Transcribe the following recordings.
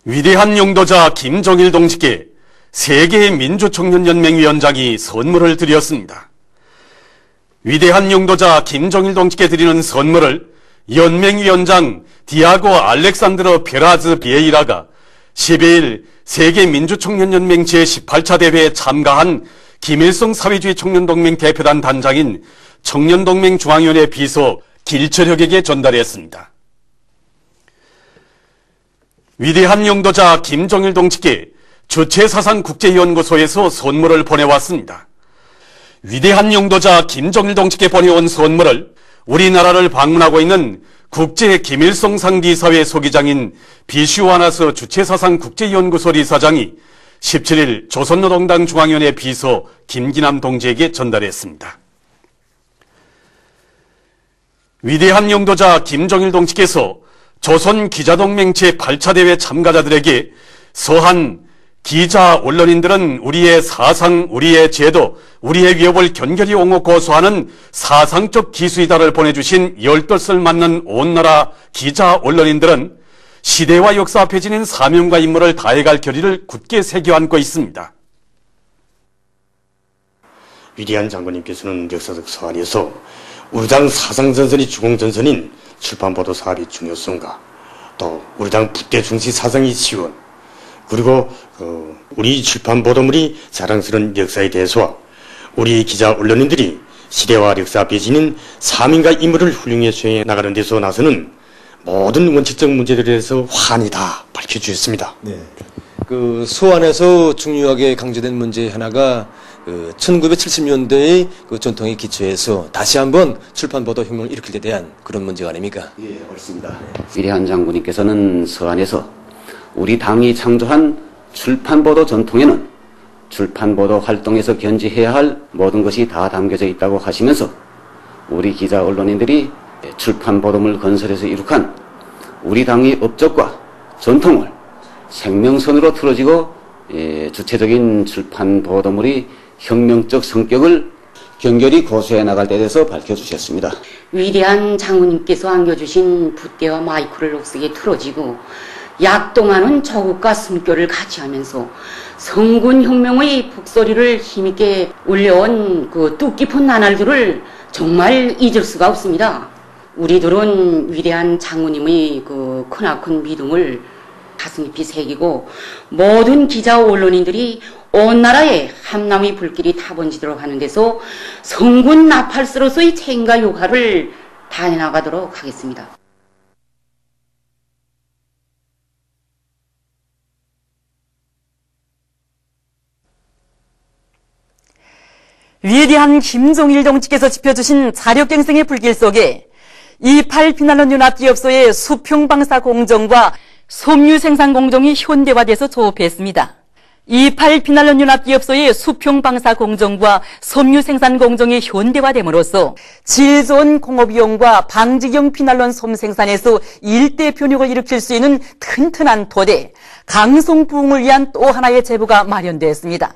위대한 용도자 김정일 동지께 세계 민주청년연맹 위원장이 선물을 드렸습니다. 위대한 용도자 김정일 동지께 드리는 선물을 연맹위원장 디아고 알렉산드로 페라즈 비에이라가 12일 세계민주청년연맹 제18차 대회에 참가한 김일성 사회주의 청년동맹 대표단 단장인 청년동맹 중앙위원회 비서 길철혁에게 전달했습니다. 위대한 용도자 김정일 동지께 주체사상국제연구소에서 선물을 보내왔습니다. 위대한 용도자 김정일 동지께 보내온 선물을 우리나라를 방문하고 있는 국제 김일성상 리사회 소기장인 비슈와나스 주체사상국제연구소 리사장이 17일 조선노동당 중앙위원회 비서 김기남 동지에게 전달했습니다. 위대한 용도자 김정일 동지께서 조선기자동맹 제8차 대회 참가자들에게 서한 기자, 언론인들은 우리의 사상, 우리의 제도, 우리의 위협을 견결히 옹호 고수하는 사상적 기수이다를 보내주신 열뜻을 맞는 온 나라 기자, 언론인들은 시대와 역사 앞에 지닌 사명과 임무를 다해갈 결의를 굳게 새겨안고 있습니다. 위대한 장군님께서는 역사적 서한에서 우리 당 사상전선이 주공전선인 출판보도 사업의 중요성과 또 우리 당 부대 중시 사상의 지원 그리고 우리 출판보도물이 자랑스러운 역사에 대해서와 우리 기자 언론인들이 시대와 역사 앞에 지닌 사명과 임무를 훌륭히 수행해 나가는 데서 나서는 모든 원칙적 문제들에 대해서 환히 다 밝혀주셨습니다. 네. 그 소안에서 중요하게 강조된 문제 하나가 1970년대의 그 전통에 기초해서 다시 한번 출판보도 혁명을 일으킬 때 대한 그런 문제가 아닙니까? 예, 옳습니다. 위대한 장군님께서는 서한에서 우리 당이 창조한 출판보도 전통에는 출판보도 활동에서 견지해야 할 모든 것이 다 담겨져 있다고 하시면서 우리 기자 언론인들이 출판보도물 건설에서 이룩한 우리 당의 업적과 전통을 생명선으로 틀어지고 주체적인 출판보도물이 혁명적 성격을 견결히 고수해 나갈 때 대해서 밝혀주셨습니다. 위대한 장군님께서 안겨주신 붓대와 마이크를 녹색에 틀어지고 약동하는 저국과 숨결을 같이 하면서 성군혁명의 북소리를 힘있게 울려온 그 뜻깊은 나날들을 정말 잊을 수가 없습니다. 우리들은 위대한 장군님의 그 크나큰 믿음을 가슴 깊이 새기고 모든 기자 언론인들이 온 나라에 함남의 불길이 타번지도록 하는 데서 성군 나팔스로서의 책임과 역할을 다해 나가도록 하겠습니다. 위대한 김정일 동지께서 지펴주신 자력갱생의 불길 속에 28 피난원 연합기업소의 수평방사 공정과 섬유 생산 공정이 현대화돼서 조업했습니다. 28 피난원 연합기업소의 수평방사 공정과 섬유 생산 공정이 현대화됨으로써 질 좋은 공업이용과 방직용 피난원 솜 생산에서 일대 변혁을 일으킬 수 있는 튼튼한 토대, 강성 부흥을 위한 또 하나의 제보가 마련되었습니다.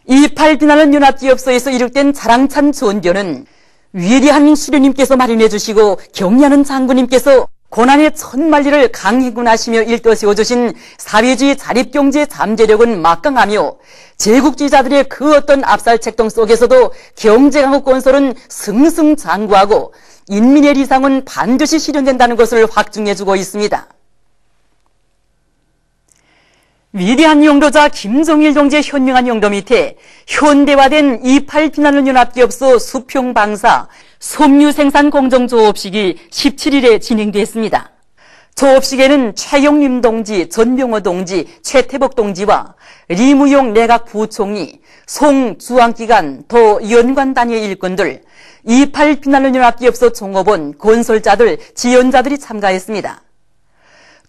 28 피난원 연합기업소에서 이룩된 자랑찬 전교는 위대한 수련님께서 마련해 주시고 격려하는 장군님께서 고난의 천만리를 강행군하시며 일떠 세워주신 사회주의 자립경제 잠재력은 막강하며 제국주의자들의 그 어떤 압살책동 속에서도 경제강국 건설은 승승장구하고 인민의理想은 반드시 실현된다는 것을 확증해주고 있습니다. 위대한 용도자 김정일 동지의 현명한 용도 밑에 현대화된 28 피난원 연합기업소 수평방사 섬유 생산 공정 조업식이 17일에 진행됐습니다. 조업식에는 최용림 동지, 전병호 동지, 최태복 동지와 리무용 내각 부총리, 송주황기관, 도 연관단위의 일꾼들, 28 피난원 연합기업소 종업원, 건설자들, 지원자들이 참가했습니다.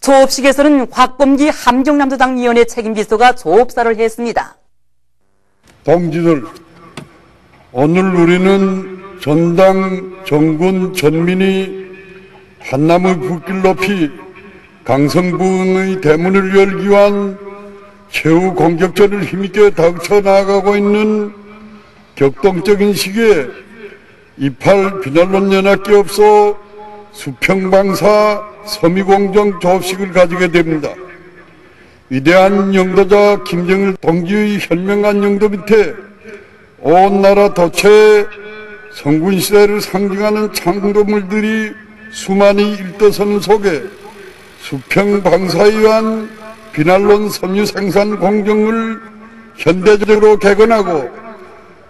조업식에서는 곽범기 함경남도당위원회 책임비서가 조업사를 했습니다. 동지들, 오늘 우리는 전당, 전군, 전민이 한남의 불길 높이 강성부흥의 대문을 열기 위한 최후 공격전을 힘있게 닥쳐 나가고 있는 격동적인 시기에 28 비난론 연합기업소 수평방사 섬유공정 조업식을 가지게 됩니다. 위대한 영도자 김정일 동지의 현명한 영도 밑에 온 나라 도처에 성군시대를 상징하는 창조물들이 수많이 일떠서는 속에 수평방사에 의한 비난론 섬유 생산 공정을 현대적으로 개건하고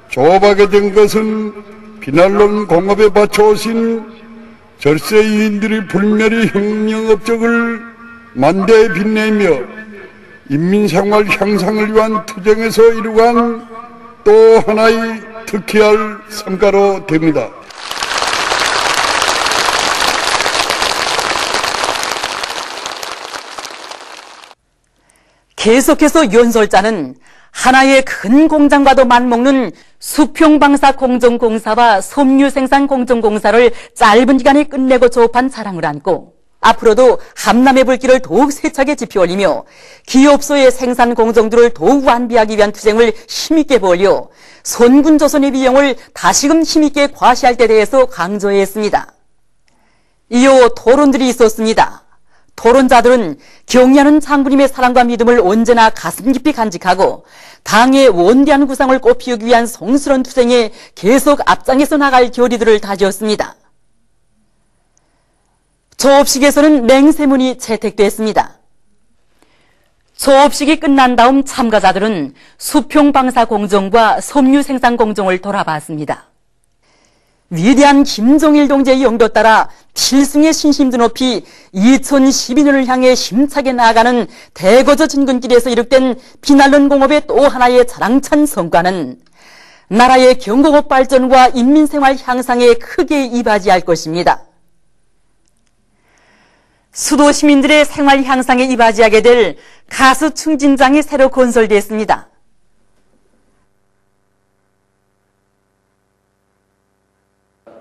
조업하게 된 것은 비난론 공업에 바쳐오신 절세이인들의 불멸의 혁명 업적을 만대에 빛내며 인민생활 향상을 위한 투쟁에서 이루간 또 하나의 특히할 성과로 됩니다. 계속해서 연설자는 하나의 큰 공장과도 맞먹는 수평방사공정공사와 섬유생산공정공사를 짧은 기간에 끝내고 조업한 자랑을 안고 앞으로도 함남의 불길을 더욱 세차게 지펴올리며 기업소의 생산 공정들을 더욱 완비하기 위한 투쟁을 힘있게 벌여 선군조선의 위용을 다시금 힘있게 과시할 때 대해서 강조했습니다. 이후 토론들이 있었습니다. 토론자들은 경의하는 장군님의 사랑과 믿음을 언제나 가슴 깊이 간직하고 당의 원대한 구상을 꽃피우기 위한 성스러운 투쟁에 계속 앞장에서 나갈 결의들을 다지었습니다. 조업식에서는 맹세문이 채택됐습니다. 조업식이 끝난 다음 참가자들은 수평방사공정과 섬유생산공정을 돌아봤습니다. 위대한 김정일 동지의 영도 따라 필승의 신심도 높이 2012년을 향해 힘차게 나아가는 대거저 진군길에서 이룩된 비난론 공업의 또 하나의 자랑찬 성과는 나라의 경공업 발전과 인민생활 향상에 크게 이바지할 것입니다. 수도 시민들의 생활 향상에 이바지하게 될 가수 충진장이 새로 건설됐습니다.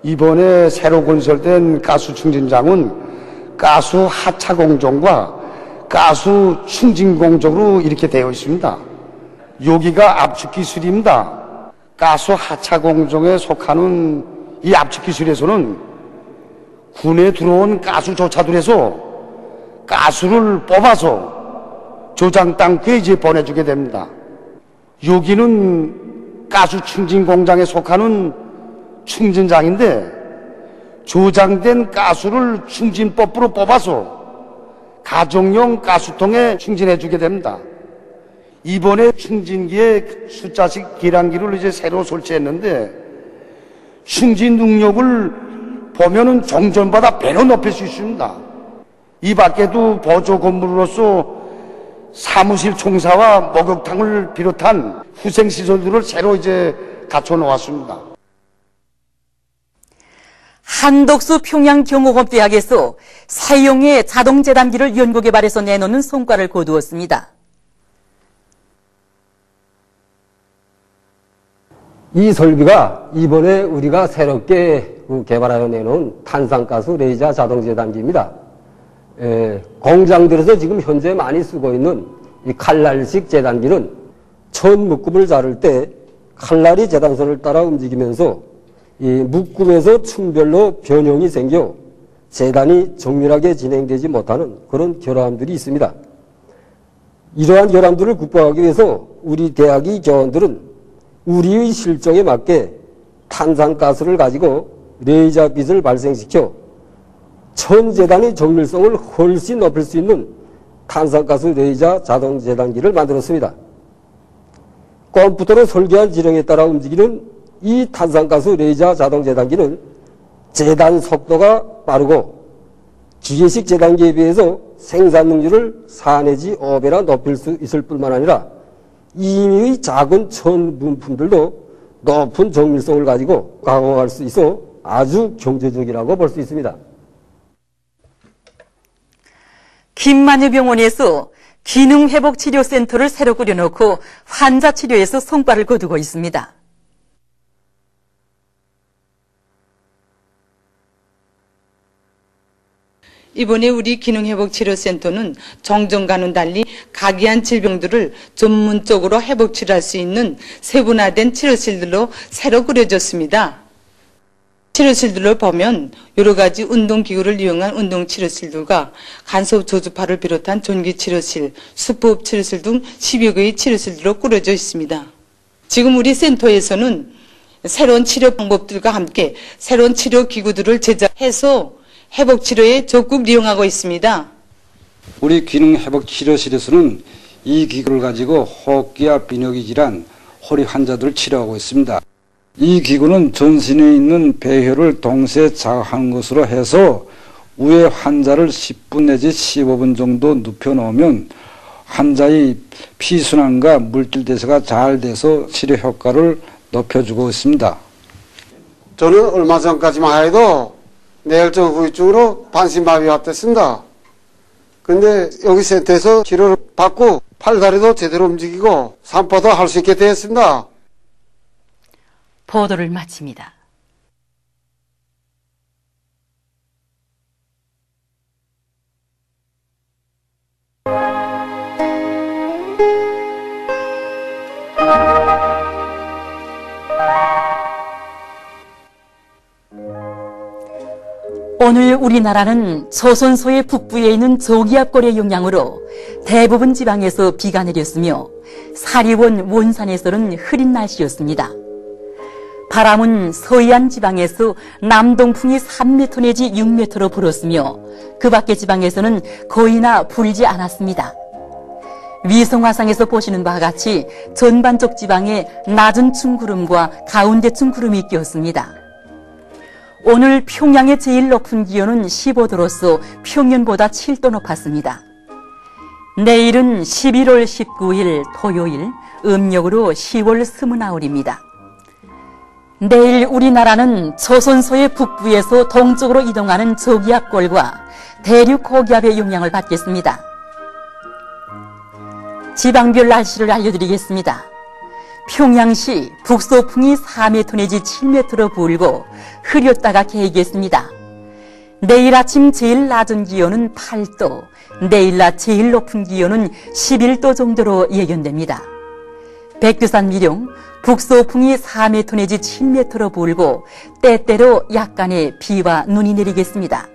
이번에 새로 건설된 가수 충진장은 가수 하차 공정과 가수 충진 공정으로 이렇게 되어 있습니다. 여기가 압축 기술입니다. 가수 하차 공정에 속하는 이 압축 기술에서는 군에 들어온 가수조차들에서 가수를 뽑아서 조장 땅크에 이제 보내주게 됩니다. 여기는 가수 충진 공장에 속하는 충진장인데 조장된 가수를 충진법으로 뽑아서 가정용 가수통에 충진해 주게 됩니다. 이번에 충진기에 숫자식 계량기를 이제 새로 설치했는데 충진 능력을 보면은 종전보다 배로 높일 수 있습니다. 이 밖에도 보조 건물로서 사무실 총사와 목욕탕을 비롯한 후생시설들을 새로 이제 갖춰 놓았습니다. 한덕수 평양경호업대학에서 새용의 자동재단기를 연구개발해서 내놓는 성과를 거두었습니다. 이 설비가 이번에 우리가 새롭게 개발하여 내놓은 탄산가스 레이저 자동재단기입니다. 공장들에서 지금 현재 많이 쓰고 있는 이 칼날식 재단기는 천 묶음을 자를 때 칼날이 재단선을 따라 움직이면서 이 묶음에서 층별로 변형이 생겨 재단이 정밀하게 진행되지 못하는 그런 결함들이 있습니다. 이러한 결함들을 극복하기 위해서 우리 대학의 교원들은 우리의 실정에 맞게 탄산가스를 가지고 레이저빛을 발생시켜 천재단의 정밀성을 훨씬 높일 수 있는 탄산가스 레이저 자동재단기를 만들었습니다. 컴퓨터로 설계한 지령에 따라 움직이는 이 탄산가스 레이저 자동재단기는 재단 속도가 빠르고 기계식 재단기에 비해서 생산 능률을 4 내지 5배나 높일 수 있을 뿐만 아니라 이미의 작은 천 부품들도 높은 정밀성을 가지고 가공할 수 있어 아주 경제적이라고 볼 수 있습니다. 김만유병원에서 기능회복치료센터를 새로 꾸려놓고 환자 치료에서 성과를 거두고 있습니다. 이번에 우리 기능회복치료센터는 정전과는 달리 각이한 질병들을 전문적으로 회복치료할 수 있는 세분화된 치료실들로 새로 꾸려졌습니다. 치료실들을 보면 여러 가지 운동기구를 이용한 운동치료실들과 간섭조주파를 비롯한 전기치료실, 수법치료실 등 10여 개의 치료실들로 꾸려져 있습니다. 지금 우리 센터에서는 새로운 치료 방법들과 함께 새로운 치료기구들을 제작해서 회복치료에 적극 이용하고 있습니다. 우리 기능회복치료실에서는 이 기구를 가지고 호흡기와 비뇨기 질환, 허리 환자들을 치료하고 있습니다. 이 기구는 전신에 있는 배혈을 동시에 자극하는 것으로 해서 우에 환자를 10분 내지 15분 정도 눕혀놓으면 환자의 피순환과 물질 대사가 잘 돼서 치료 효과를 높여주고 있습니다. 저는 얼마 전까지만 해도 뇌혈증 후유증으로 반신마비 왔댔습니다. 근데 여기 센터에서 치료를 받고 팔다리도 제대로 움직이고 산보도 할 수 있게 되었습니다. 보도를 마칩니다. 오늘 우리나라는 조선소의 북부에 있는 저기압골의 영향으로 대부분 지방에서 비가 내렸으며 사리원 원산에서는 흐린 날씨였습니다. 바람은 서해안 지방에서 남동풍이 3m 내지 6m로 불었으며 그 밖의 지방에서는 거의나 불지 않았습니다. 위성화상에서 보시는 바와 같이 전반적 지방에 낮은 층구름과 가운데층 구름이 끼었습니다. 오늘 평양의 제일 높은 기온은 15도로서 평년보다 7도 높았습니다. 내일은 11월 19일 토요일, 음력으로 10월 29일입니다. 내일 우리나라는 조선소의 북부에서 동쪽으로 이동하는 저기압골과 대륙 고기압의 영향을 받겠습니다. 지방별 날씨를 알려드리겠습니다. 평양시 북서풍이 4m 내지 7m로 불고 흐렸다가 개이겠습니다. 내일 아침 제일 낮은 기온은 8도, 내일 낮 제일 높은 기온은 11도 정도로 예견됩니다. 백두산 미령 북서풍이 4m 내지 7m로 불고 때때로 약간의 비와 눈이 내리겠습니다.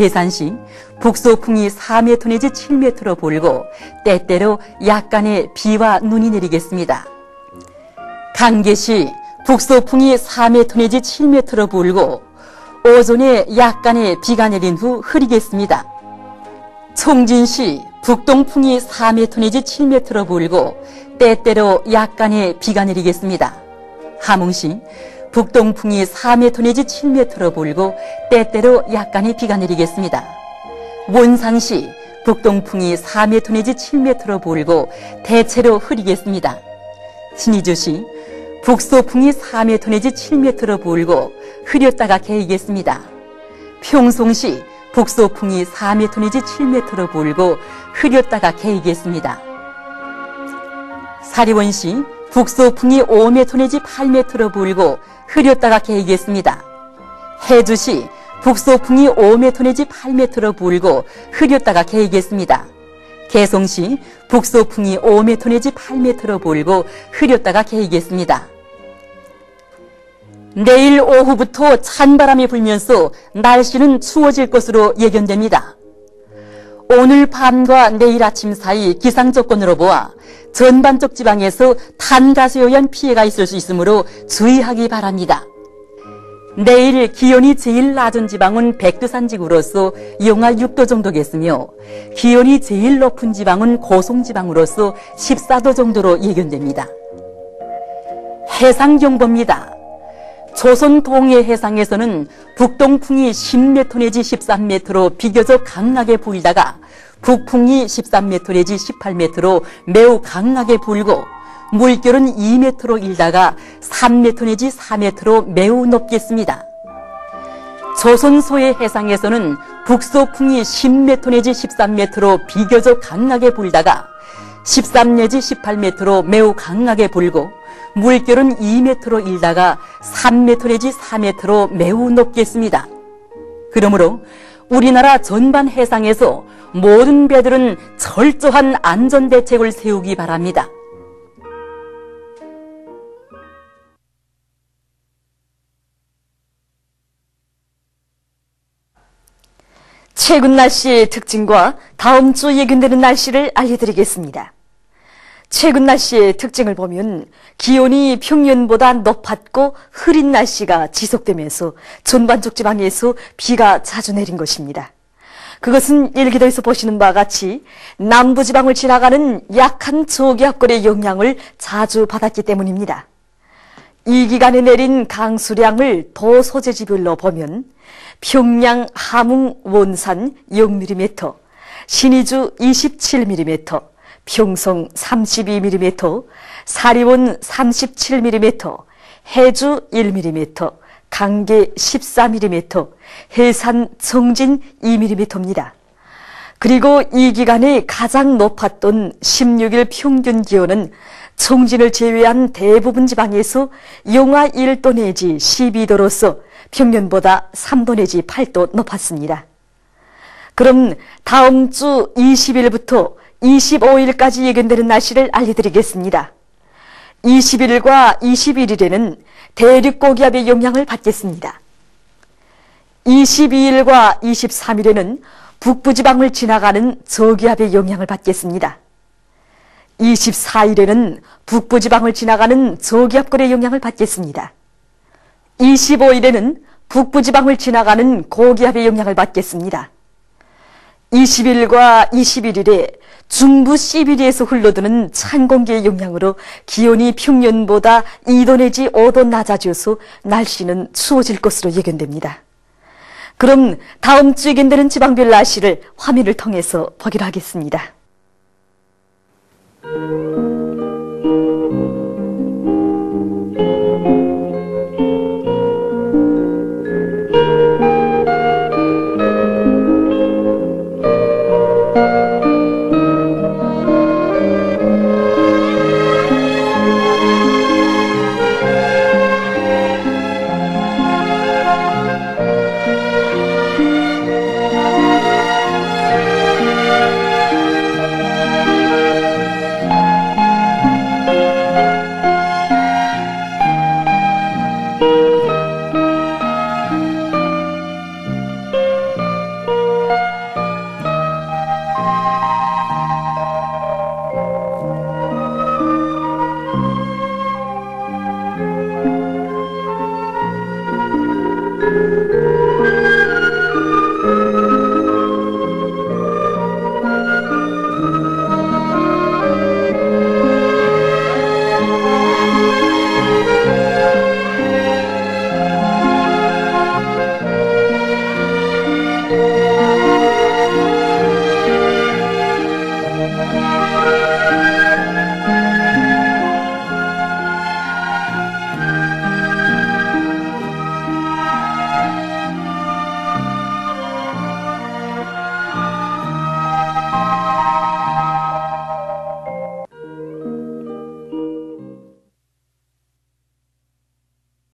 해산시 북서풍이 4m 내지 7m로 불고 때때로 약간의 비와 눈이 내리겠습니다. 강계시 북서풍이 4m 내지 7m로 불고 오전에 약간의 비가 내린 후 흐리겠습니다. 총진시 북동풍이 4m 내지 7m로 불고 때때로 약간의 비가 내리겠습니다. 함흥시 북동풍이 4m 내지 7m로 불고 때때로 약간의 비가 내리겠습니다. 원산시 북동풍이 4m 내지 7m로 불고 대체로 흐리겠습니다. 신의주시 북서풍이 4m 내지 7m로 불고 흐렸다가 개이겠습니다. 평송시 북서풍이 4m 내지 7m로 불고 흐렸다가 개이겠습니다. 사리원시 북서풍이 5m 내지 8m로 불고 흐렸다가 개이겠습니다. 해주시 북서풍이 5m 내지 8m로 불고 흐렸다가 개이겠습니다. 개성시 북서풍이 5m 내지 8m로 불고 흐렸다가 개이겠습니다. 내일 오후부터 찬바람이 불면서 날씨는 추워질 것으로 예견됩니다. 오늘 밤과 내일 아침 사이 기상조건으로 보아 전반적 지방에서 탄가수에 의한 피해가 있을 수 있으므로 주의하기 바랍니다. 내일 기온이 제일 낮은 지방은 백두산 지구로서 영하 6도 정도겠으며 기온이 제일 높은 지방은 고성지방으로서 14도 정도로 예견됩니다. 해상경보입니다. 조선 동해 해상에서는 북동풍이 10m 내지 13m로 비교적 강하게 불다가 북풍이 13m 내지 18m로 매우 강하게 불고 물결은 2m로 일다가 3m 내지 4m로 매우 높겠습니다. 조선 소해 해상에서는 북서풍이 10m 내지 13m로 비교적 강하게 불다가 13 내지 18m로 매우 강하게 불고 물결은 2m로 일다가 3m 내지 4m로 매우 높겠습니다. 그러므로 우리나라 전반 해상에서 모든 배들은 철저한 안전대책을 세우기 바랍니다. 최근 날씨의 특징과 다음 주 예견되는 날씨를 알려드리겠습니다. 최근 날씨의 특징을 보면 기온이 평년보다 높았고 흐린 날씨가 지속되면서 전반적 지방에서 비가 자주 내린 것입니다. 그것은 일기도에서 보시는 바와 같이 남부지방을 지나가는 약한 저기압골의 영향을 자주 받았기 때문입니다. 이 기간에 내린 강수량을 도 소재지별로 보면 평양, 함흥, 원산 0mm, 신의주 27mm, 평성 32mm, 사리원 37mm, 해주 1mm, 강계 14mm, 해산 청진 2mm입니다. 그리고 이 기간에 가장 높았던 16일 평균 기온은 청진을 제외한 대부분 지방에서 영하 1도 내지 12도로서 평년보다 3도 내지 8도 높았습니다. 그럼 다음 주 20일부터 25일까지 예견되는 날씨를 알려드리겠습니다. 20일과 21일에는 대륙 고기압의 영향을 받겠습니다. 22일과 23일에는 북부지방을 지나가는 저기압의 영향을 받겠습니다. 24일에는 북부지방을 지나가는 저기압골의 영향을 받겠습니다. 25일에는 북부지방을 지나가는 고기압의 영향을 받겠습니다. 20일과 21일에 중부 시베리아에서 흘러드는 찬 공기의 영향으로 기온이 평년보다 2도 내지 5도 낮아져서 날씨는 추워질 것으로 예견됩니다. 그럼 다음 주 예견되는 지방별 날씨를 화면을 통해서 보기로 하겠습니다.